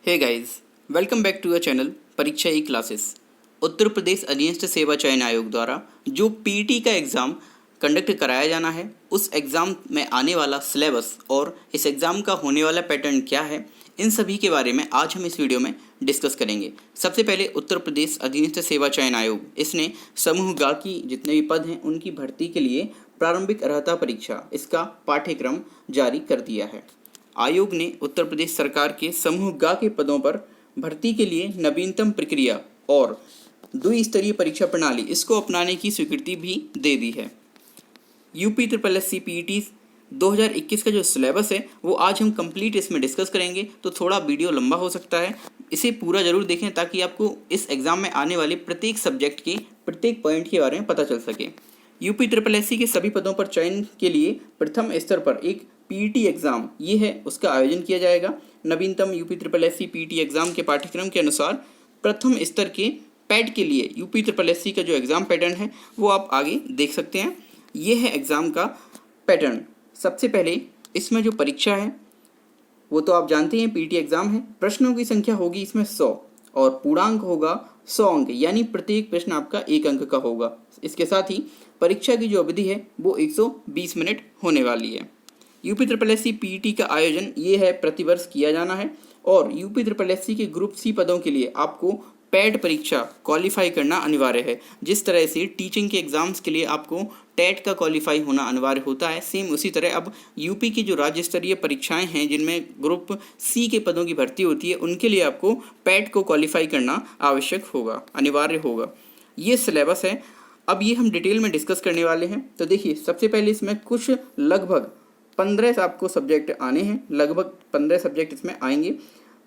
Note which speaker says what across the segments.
Speaker 1: Hey guys, welcome back to a channel Pariksha E classes. Uttar Pradesh अधीनस्थ सेवा चयन आयोग द्वारा जो पीटी का एग्ज़ाम कंडक्ट कराया जाना है, उस एग्ज़ाम में आने वाला सिलेबस और इस एग्ज़ाम का होने वाला पैटर्न क्या है, इन सभी के बारे में आज हम इस वीडियो में डिस्कस करेंगे। सबसे पहले उत्तर प्रदेश अधीनस्थ सेवा चयन आयोग इसने समूह ग की जितने भी पद हैं उनकी भर्ती के लिए प्रारंभिक अर्हता परीक्षा इसका पाठ्यक्रम जारी कर दिया है। आयोग ने उत्तर प्रदेश सरकार के समूह ग के पदों पर भर्ती के लिए नवीनतम प्रक्रिया और द्विस्तरीय परीक्षा प्रणाली इसको अपनाने की स्वीकृति भी दे दी है। UP triple S C PET 2021 का जो सिलेबस है वो आज हम कंप्लीट इसमें डिस्कस करेंगे, तो थोड़ा वीडियो लंबा हो सकता है। इसे पूरा जरूर देखें ताकि आपको इस एग्ज़ाम में आने वाले प्रत्येक सब्जेक्ट के प्रत्येक पॉइंट के बारे में पता चल सके। यूपी ट्रिपल एस सी के सभी पदों पर चयन के लिए प्रथम स्तर पर एक पीईटी एग्ज़ाम ये है उसका आयोजन किया जाएगा। नवीनतम UP triple S C PET exam के पाठ्यक्रम के अनुसार प्रथम स्तर के पैड के लिए यूपी ट्रिपल एस सी का जो एग्ज़ाम पैटर्न है वो आप आगे देख सकते हैं। ये है एग्ज़ाम का पैटर्न। सबसे पहले इसमें जो परीक्षा है वो तो आप जानते हैं पीईटी एग्ज़ाम है। प्रश्नों की संख्या होगी इसमें 100 और पूर्णांक होगा 100 अंक, यानी प्रत्येक प्रश्न आपका 1 अंक का होगा। इसके साथ ही परीक्षा की जो अवधि है वो 120 मिनट होने वाली है। UP triple S C PET का आयोजन ये है प्रतिवर्ष किया जाना है और यूपी ट्रिपल एस सी के ग्रुप सी पदों के लिए आपको पैट परीक्षा क्वालिफाई करना अनिवार्य है। जिस तरह से टीचिंग के एग्ज़ाम्स के लिए आपको टेट का क्वालिफाई होना अनिवार्य होता है, सेम उसी तरह अब यूपी की जो राज्य स्तरीय परीक्षाएं हैं जिनमें ग्रुप सी के पदों की भर्ती होती है उनके लिए आपको पैट को क्वालिफाई करना आवश्यक होगा, अनिवार्य होगा। ये सिलेबस है, अब ये हम डिटेल में डिस्कस करने वाले हैं। तो देखिए, सबसे पहले इसमें कुछ लगभग 15 आपको सब्जेक्ट आने हैं, लगभग 15 सब्जेक्ट इसमें आएंगे।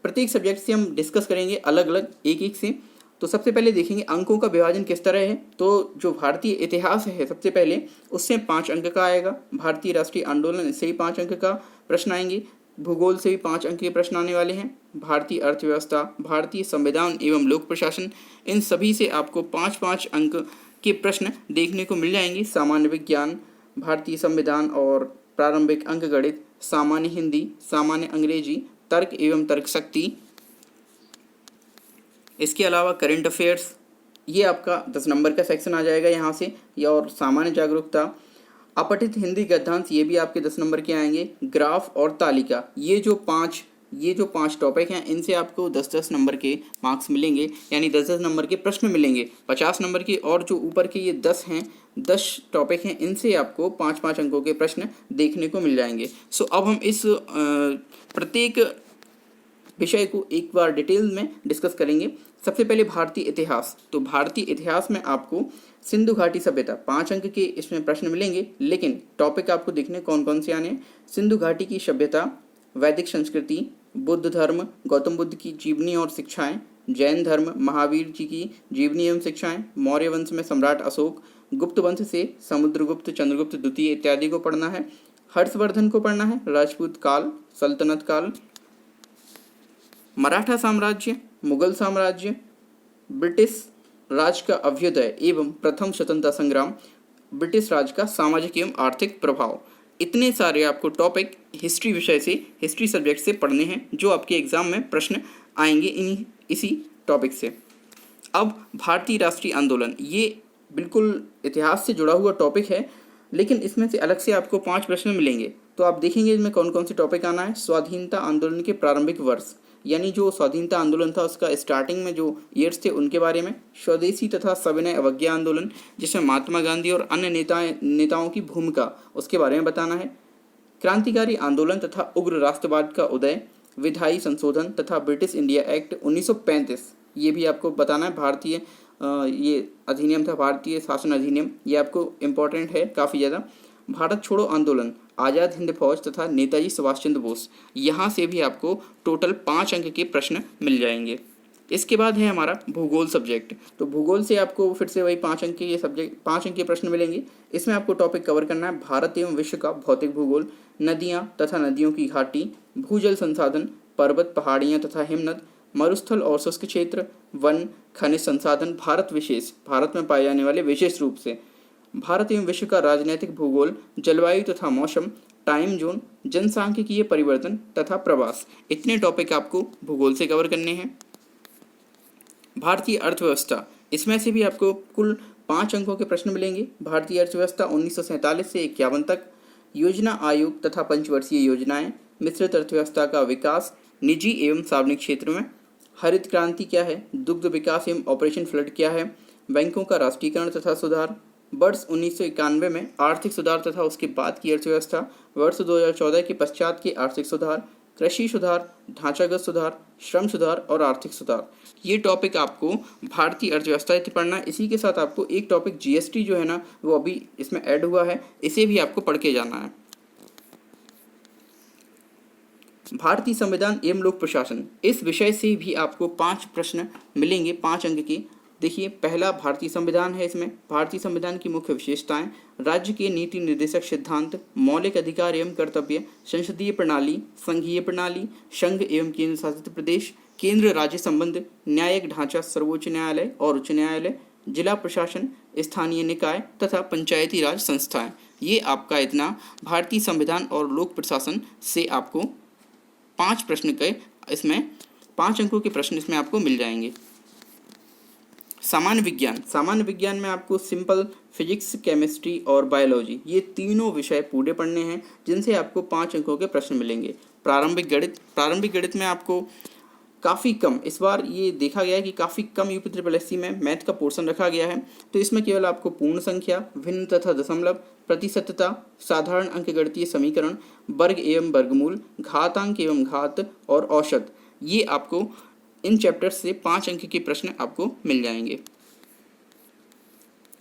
Speaker 1: प्रत्येक सब्जेक्ट से हम डिस्कस करेंगे अलग अलग एक एक से। तो सबसे पहले देखेंगे अंकों का विभाजन किस तरह है। तो जो भारतीय इतिहास है सबसे पहले उससे 5 अंक का आएगा। भारतीय राष्ट्रीय आंदोलन इससे भी 5 अंक का प्रश्न आएंगे। भूगोल से भी 5 अंक के प्रश्न आने वाले हैं। भारतीय अर्थव्यवस्था, भारतीय संविधान एवं लोक प्रशासन, इन सभी से आपको 5-5 अंक के प्रश्न देखने को मिल जाएंगे। सामान्य विज्ञान, भारतीय संविधान और प्रारंभिक अंक गणित, सामान्य हिंदी, सामान्य अंग्रेजी, तर्क एवं तर्क शक्ति। इसके अलावा करंट अफेयर्स, ये आपका 10 नंबर का सेक्शन आ जाएगा यहाँ से, या और सामान्य जागरूकता, अपठित हिंदी गद्यांश ये भी आपके 10 नंबर के आएंगे। ग्राफ और तालिका, ये जो पांच टॉपिक हैं इनसे आपको 10-10 नंबर के मार्क्स मिलेंगे, यानी 10-10 नंबर के प्रश्न मिलेंगे 50 नंबर के। और जो ऊपर के ये 10 हैं, 10 टॉपिक हैं, इनसे आपको 5-5 अंकों के प्रश्न देखने को मिल जाएंगे। सो अब हम इस प्रत्येक विषय को एक बार डिटेल में डिस्कस करेंगे। सबसे पहले भारतीय इतिहास। तो भारतीय इतिहास में आपको सिंधु घाटी सभ्यता 5 अंक के इसमें प्रश्न मिलेंगे, लेकिन टॉपिक आपको देखने कौन कौन से आने हैं। सिंधु घाटी की सभ्यता, वैदिक संस्कृति, बुद्ध धर्म, गौतम बुद्ध की जीवनी और शिक्षाएं, जैन धर्म, महावीर जी की जीवनी एवं शिक्षाएं, मौर्य वंश में सम्राट अशोक, गुप्त वंश से समुद्रगुप्त, चंद्रगुप्त द्वितीय इत्यादि को पढ़ना है। हर्षवर्धन को पढ़ना है, राजपूत काल, सल्तनत काल, मराठा साम्राज्य, मुगल साम्राज्य, ब्रिटिश राज का अभ्युदय एवं प्रथम स्वतंत्रता संग्राम, ब्रिटिश राज का सामाजिक एवं आर्थिक प्रभाव। इतने सारे आपको टॉपिक हिस्ट्री विषय से, हिस्ट्री सब्जेक्ट से पढ़ने हैं, जो आपके एग्जाम में प्रश्न आएंगे इसी टॉपिक से। अब भारतीय राष्ट्रीय आंदोलन, ये बिल्कुल इतिहास से जुड़ा हुआ टॉपिक है, लेकिन इसमें से अलग से आपको 5 प्रश्न मिलेंगे। तो आप देखेंगे इसमें कौन कौन से टॉपिक आना है। स्वाधीनता आंदोलन के प्रारंभिक वर्ष, यानी जो स्वाधीनता आंदोलन था उसका स्टार्टिंग में जो ईयर्स थे उनके बारे में। स्वदेशी तथा सविनय अवज्ञा आंदोलन, जिसमें महात्मा गांधी और अन्य नेताओं की भूमिका उसके बारे में बताना है। क्रांतिकारी आंदोलन तथा उग्र राष्ट्रवाद का उदय, विधायी संशोधन तथा ब्रिटिश इंडिया एक्ट 1935, ये भी आपको बताना है। भारतीय ये अधिनियम था, भारतीय शासन अधिनियम, ये आपको इम्पोर्टेंट है काफ़ी ज़्यादा। भारत छोड़ो आंदोलन, आज़ाद हिंद फौज तथा नेताजी सुभाष चंद्र बोस, यहाँ से भी आपको टोटल 5 अंक के प्रश्न मिल जाएंगे। इसके बाद है हमारा भूगोल सब्जेक्ट। तो भूगोल से आपको फिर से वही 5 अंक के ये सब्जेक्ट 5 अंक के प्रश्न मिलेंगे। इसमें आपको टॉपिक कवर करना है भारत एवं विश्व का भौतिक भूगोल, नदियाँ तथा नदियों की घाटी, भूजल संसाधन, पर्वत पहाड़ियाँ तथा हिमनद, मरुस्थल और शुष्क क्षेत्र, वन, खनिज संसाधन, भारत विशेष, भारत में पाए जाने वाले विशेष रूप से, भारत एवं विश्व का राजनीतिक भूगोल, जलवायु तथा मौसम, टाइम जोन, जनसांख्यिकीय परिवर्तन तथा प्रवास। इतने टॉपिक आपको भूगोल से कवर करने हैं। भारतीय अर्थव्यवस्था, इसमें से भी आपको कुल 5 अंकों के प्रश्न मिलेंगे। भारतीय अर्थव्यवस्था 1947 से 51 तक, योजना आयोग तथा पंचवर्षीय योजनाएं, मिश्रित अर्थव्यवस्था का विकास, निजी एवं सार्वजनिक क्षेत्र में, हरित क्रांति क्या है, दुग्ध विकास एवं ऑपरेशन फ्लड क्या है, बैंकों का राष्ट्रीयकरण तथा सुधार, वर्ष 1991 में आर्थिक सुधार तथा उसके बाद की अर्थव्यवस्था, वर्ष 2014 के पश्चात के आर्थिक सुधार, कृषि सुधार, ढांचागत सुधार, श्रम सुधार और आर्थिक सुधार। ये टॉपिक आपको भारतीय अर्थव्यवस्था से पढ़ना है। इसी के साथ आपको एक टॉपिक जीएसटी जो है ना, वो अभी इसमें ऐड हुआ है, इसे भी आपको पढ़ के जाना है। भारतीय संविधान एवं लोक प्रशासन, इस विषय से भी आपको 5 प्रश्न मिलेंगे, 5 अंक के। देखिए, पहला भारतीय संविधान है। इसमें भारतीय संविधान की मुख्य विशेषताएं, राज्य के नीति निर्देशक सिद्धांत, मौलिक अधिकार एवं कर्तव्य, संसदीय प्रणाली, संघीय प्रणाली, संघ एवं केंद्र शासित प्रदेश, केंद्र राज्य संबंध, न्यायिक ढांचा, सर्वोच्च न्यायालय और उच्च न्यायालय, जिला प्रशासन, स्थानीय निकाय तथा पंचायती राज संस्थाएं। ये आपका इतना भारतीय संविधान और लोक प्रशासन से आपको 5 प्रश्न के, इसमें 5 अंकों के प्रश्न इसमें आपको मिल जाएंगे। सामान्य विज्ञान, सामान्य विज्ञान में आपको सिंपल फिजिक्स, केमिस्ट्री और बायोलॉजी, ये तीनों विषय पूरे पढ़ने हैं, जिनसे आपको 5 अंकों के प्रश्न मिलेंगे। प्रारंभिक गणित, प्रारंभिक गणित में आपको काफ़ी कम, इस बार ये देखा गया है कि काफ़ी कम यूपी ट्रिपल एससी में मैथ का पोर्शन रखा गया है, तो इसमें केवल आपको पूर्ण संख्या, भिन्न तथा दशमलव, प्रतिशतता, साधारण अंकगणितीय समीकरण, वर्ग एवं वर्गमूल, घातांक एवं घात और औसत, ये आपको इन चैप्टर्स से 5 अंक के प्रश्न आपको मिल जाएंगे।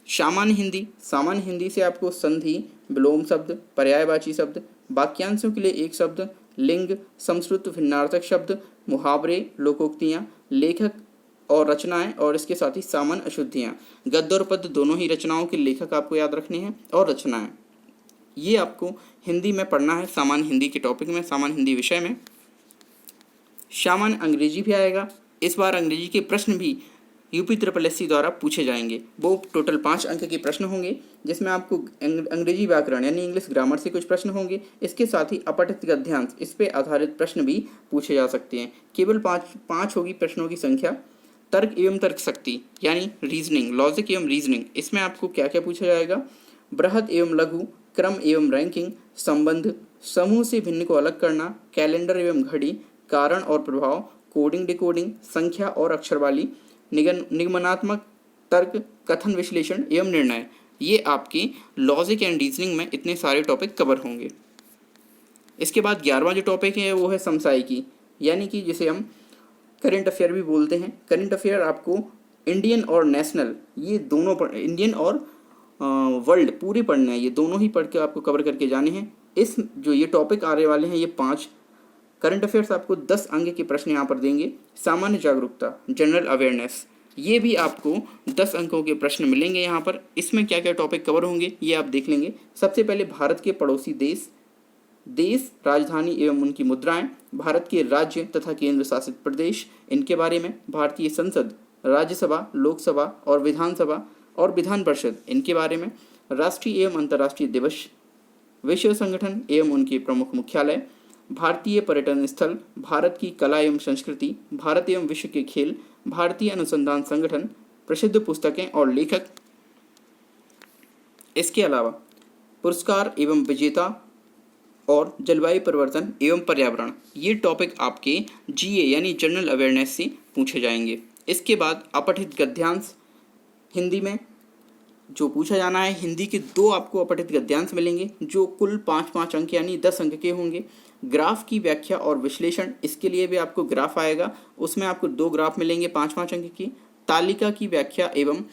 Speaker 1: सामान्य हिंदी, सामान्य हिंदी से आपको संधि, विलोम शब्द, पर्यायवाची शब्द, वाक्यांशों के लिए एक शब्द, लिंग, संस्कृत भिन्नार्थक शब्द, मुहावरे, लोकोक्तियाँ, लेखक और रचनाएं और इसके साथ ही सामान्य अशुद्धियाँ, गद्य और पद्य दोनों ही रचनाओं के लेखक आपको याद रखने हैं और रचनाएं, ये आपको हिंदी में पढ़ना है। सामान्य हिंदी के टॉपिक में, सामान्य हिंदी विषय में सामान्य अंग्रेजी भी आएगा। इस बार अंग्रेजी के प्रश्न भी यूपी ट्रिपल एससी द्वारा पूछे जाएंगे। वो टोटल 5 अंक के प्रश्न होंगे, जिसमें आपको अंग्रेजी व्याकरण यानी इंग्लिश ग्रामर से कुछ प्रश्न होंगे। इसके साथ ही अपठित गद्यांश, इस पे आधारित प्रश्न भी पूछे जा सकते हैं। केवल 5 होगी प्रश्नों की संख्या। तर्क एवं तर्क शक्ति यानी रीजनिंग, लॉजिक एवं रीजनिंग, इसमें आपको क्या क्या पूछा जाएगा। बृहद एवं लघु, क्रम एवं रैंकिंग, संबंध, समूह से भिन्न को अलग करना, कैलेंडर एवं घड़ी, कारण और प्रभाव, कोडिंग डिकोडिंग, संख्या और अक्षरवाली, निगमनात्मक तर्क, कथन विश्लेषण एवं निर्णय, ये आपकी लॉजिक एंड रीजनिंग में इतने सारे टॉपिक कवर होंगे। इसके बाद 11वां जो टॉपिक है वो है समसामयिकी, यानी कि जिसे हम करंट अफेयर भी बोलते हैं। करंट अफेयर आपको इंडियन और नेशनल, ये दोनों इंडियन और वर्ल्ड पूरे पढ़ने हैं, ये दोनों ही पढ़ के आपको कवर करके जाने हैं। इस जो ये टॉपिक आने वाले हैं, ये 5 करंट अफेयर्स आपको 10 अंक के प्रश्न यहाँ पर देंगे। सामान्य जागरूकता, जनरल अवेयरनेस, ये भी आपको 10 अंकों के प्रश्न मिलेंगे यहाँ पर। इसमें क्या क्या टॉपिक कवर होंगे ये आप देख लेंगे। सबसे पहले भारत के पड़ोसी देश, राजधानी एवं उनकी मुद्राएं, भारत के राज्य तथा केंद्र शासित प्रदेश, इनके बारे में, भारतीय संसद, राज्यसभा, लोकसभा और विधानसभा और विधान परिषद, इनके बारे में, राष्ट्रीय एवं अंतर्राष्ट्रीय दिवस, विश्व संगठन एवं उनके प्रमुख मुख्यालय, भारतीय पर्यटन स्थल, भारत की कला एवं संस्कृति, भारत एवं विश्व के खेल, भारतीय अनुसंधान संगठन, प्रसिद्ध पुस्तकें और लेखक। इसके अलावा पुरस्कार एवं विजेता और जलवायु परिवर्तन एवं पर्यावरण, ये टॉपिक आपके जीए यानी जनरल अवेयरनेस से पूछे जाएंगे। इसके बाद अपठित गद्यांश, हिंदी में जो पूछा जाना है, हिंदी के 2 आपको अपठित गद्यांश मिलेंगे जो कुल 5-5 अंक यानी 10 अंक के होंगे। ग्राफ की व्याख्या और विश्लेषण, इसके लिए भी आपको ग्राफ आएगा, उसमें आपको 2 ग्राफ मिलेंगे 5-5 अंक की। तालिका की व्याख्या एवं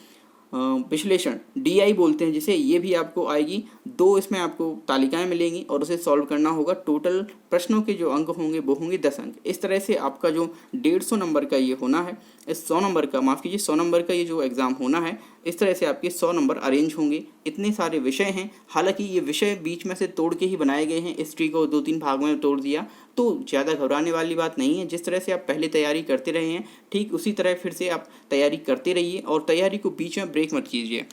Speaker 1: विश्लेषण, डीआई बोलते हैं जिसे, ये भी आपको आएगी। 2 इसमें आपको तालिकाएं मिलेंगी और उसे सॉल्व करना होगा। टोटल प्रश्नों के जो अंक होंगे वो होंगे 10 अंक। इस तरह से आपका जो 150 नंबर का ये होना है, इस 100 नंबर का, माफ़ कीजिए 100 नंबर का ये जो एग्ज़ाम होना है, इस तरह से आपके 100 नंबर अरेंज होंगे। इतने सारे विषय हैं, हालांकि ये विषय बीच में से तोड़ के ही बनाए गए हैं, हिस्ट्री को 2-3 भाग में तोड़ दिया, तो ज़्यादा घबराने वाली बात नहीं है। जिस तरह से आप पहले तैयारी करते रहे हैं, ठीक उसी तरह फिर से आप तैयारी करते रहिए और तैयारी को बीच में ब्रेक मत कीजिए।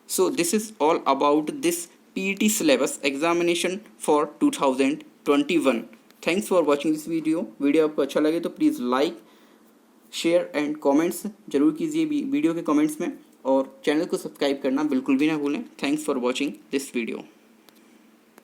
Speaker 1: So this is all about this PET syllabus examination for 2021. Thanks for watching this video आपको अच्छा लगे तो please like share and comments जरूर कीजिए वीडियो के कमेंट्स में, और चैनल को सब्सक्राइब करना बिल्कुल भी ना भूलें। Thanks for watching this video.